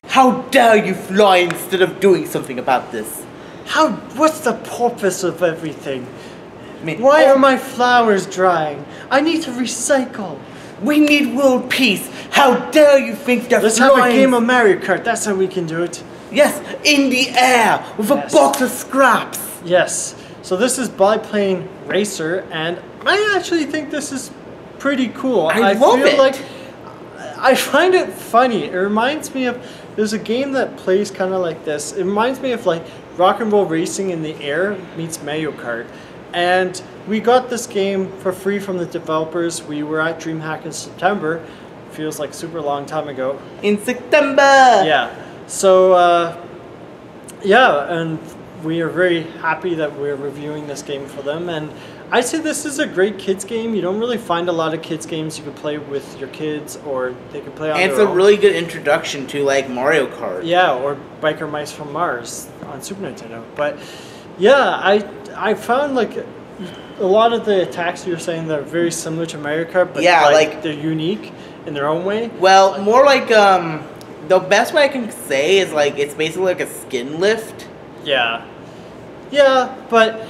How dare you fly instead of doing something about this? What's the purpose of everything? I mean, Why are my flowers drying? I need to recycle. We need world peace. How dare you think they're Let's flying? have a game of Mario Kart. That's how we can do it. Yes, in the air with a box of scraps. Yes. So this is Biplane Racer, and I actually think this is pretty cool. I love it. Like I find it funny. It reminds me of there's a game that plays kind of like this. It reminds me of like Rock and Roll Racing in the Air meets Mario Kart. And we got this game for free from the developers. We were at DreamHack in September. Feels like super long time ago. In September. Yeah. So yeah, and we are very happy that we're reviewing this game for them. And I'd say this is a great kids game. You don't really find a lot of kids games you can play with your kids, or they can play on and their it's a own. really good introduction to like Mario Kart. Yeah, or Biker Mice from Mars on Super Nintendo. But yeah, I found like a lot of the attacks you were saying that are very similar to Mario Kart, but yeah, like they're unique in their own way. Well, more like the best way I can say is like it's basically like a skin lift. Yeah. Yeah, but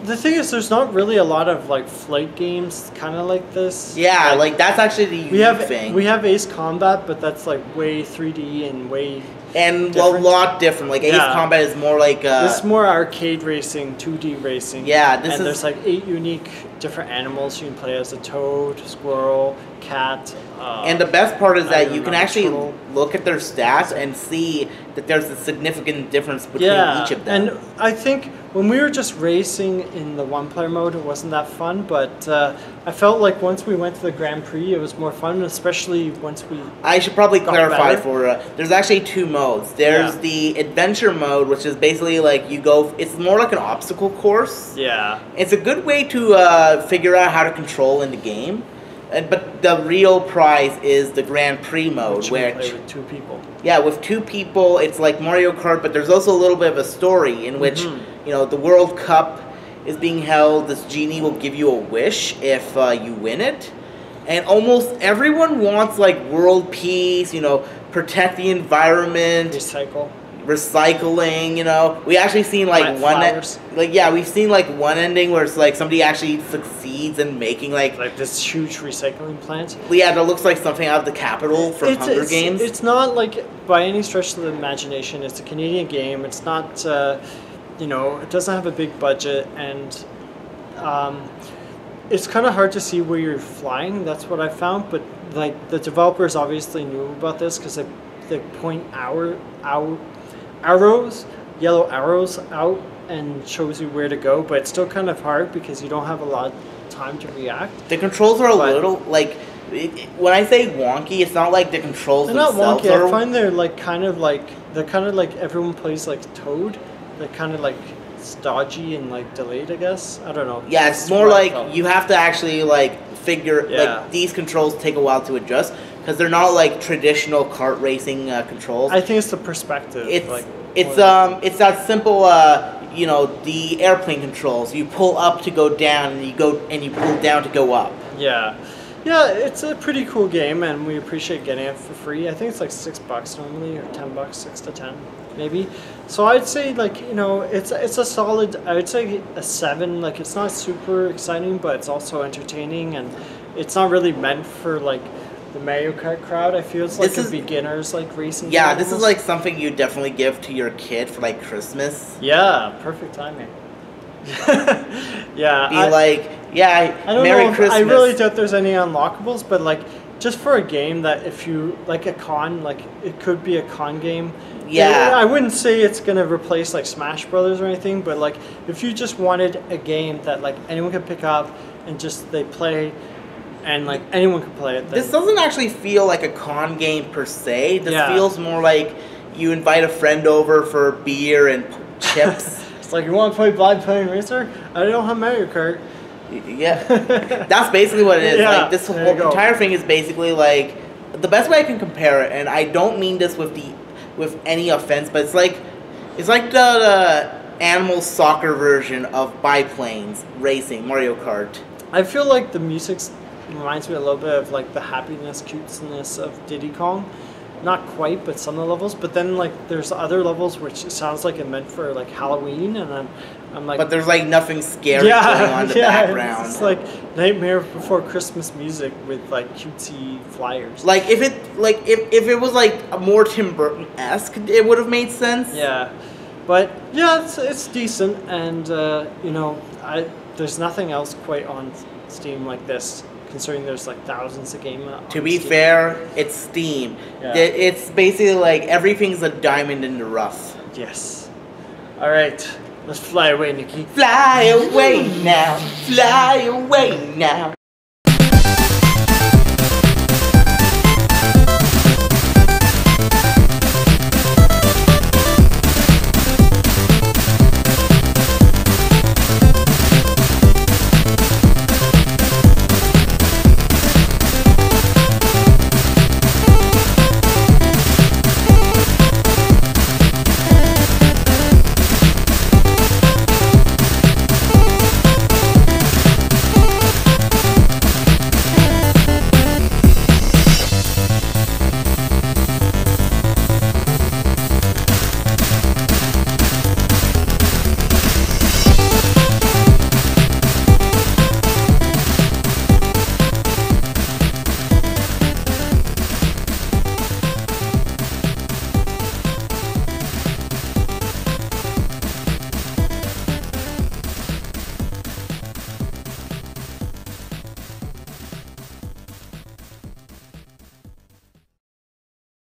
the thing is, there's not really a lot of like flight games kind of like this. Yeah, like that's actually the unique thing. We have Ace Combat, but that's like way 3D and way and different. a lot different. Like Ace Combat is more like this is more arcade racing, 2D racing. Yeah, there's like 8 unique different animals you can play as: a toad, squirrel, cat. And the best part is that you can actually turtle. look at their stats and see that there's a significant difference between each of them. And I think when we were just racing in the one-player mode, it wasn't that fun, but I felt like once we went to the Grand Prix, it was more fun, especially once we I should probably clarify better. There's actually 2 modes. There's the adventure mode, which is basically like you go, it's more like an obstacle course. Yeah. It's a good way to figure out how to control in the game. But the real prize is the Grand Prix mode, Which where we play with 2 people. Yeah, with 2 people, it's like Mario Kart, but there's also a little bit of a story in which you know the World Cup is being held. This genie will give you a wish if you win it, and almost everyone wants like world peace. You know, protect the environment, recycling. You know, we actually seen like we've seen like one ending where it's like somebody actually succeeds in making like this huge recycling plant. Yeah, that looks like something out of the Capitol from Hunger Games. It's not like by any stretch of the imagination. It's a Canadian game. It's not, you know, it doesn't have a big budget, and it's kind of hard to see where you're flying. That's what I found. But like the developers obviously knew about this because they point arrows, yellow arrows out, and shows you where to go, but it's still kind of hard because you don't have a lot of time to react. The controls are a little like when I say wonky, it's not like the controls themselves. Not wonky. I find they're kind of like everyone plays like Toad. They're kind of like stodgy and like delayed, I guess. I don't know. Yeah, it's more like you have to actually like figure like these controls take a while to adjust because they're not like traditional kart racing controls. I think it's the perspective. It's that simple. You know, the airplane controls. You pull up to go down, and you pull down to go up. Yeah. Yeah, it's a pretty cool game, and we appreciate getting it for free. I think it's like $6 normally, or $10, 6 to 10, maybe. So I'd say, like, you know, it's a solid. I would say a 7. Like, it's not super exciting, but it's also entertaining, and it's not really meant for like the Mario Kart crowd. I feel it's like a beginner's like racing. Yeah, game this is like something you definitely give to your kid for like Christmas. Yeah, perfect timing. Yeah, Merry Christmas. I really doubt there's any unlockables, but like just for a game that if you like a con, like it could be a con game. Yeah, I wouldn't say it's gonna replace like Smash Brothers or anything, but like if you just wanted a game that like anyone could pick up and just they play. And like anyone can play it. This doesn't actually feel like a con game per se. This feels more like you invite a friend over for beer and chips. It's like, you want to play Biplane Racer? I don't have Mario Kart. Yeah, that's basically what it is. Like this whole entire thing is basically like the best way I can compare it, and I don't mean this with any offense, but it's like the animal soccer version of Biplanes Racing Mario Kart. I feel like the music reminds me a little bit of like the happiness, cuteness of Diddy Kong. not quite, but some of the levels. But then like there's other levels which it sounds like it meant for like Halloween, and I'm like, but there's like nothing scary going on in the background. It's like Nightmare Before Christmas music with like cutesy flyers. Like if it was like a more Tim Burton-esque, it would have made sense. Yeah, but yeah, it's decent, and you know, there's nothing else quite on Steam like this. Considering there's like thousands of games. To be fair, it's Steam. Yeah. It's basically like everything's a diamond in the rough. Yes. All right, let's fly away, Nikki. Fly away now, fly away now.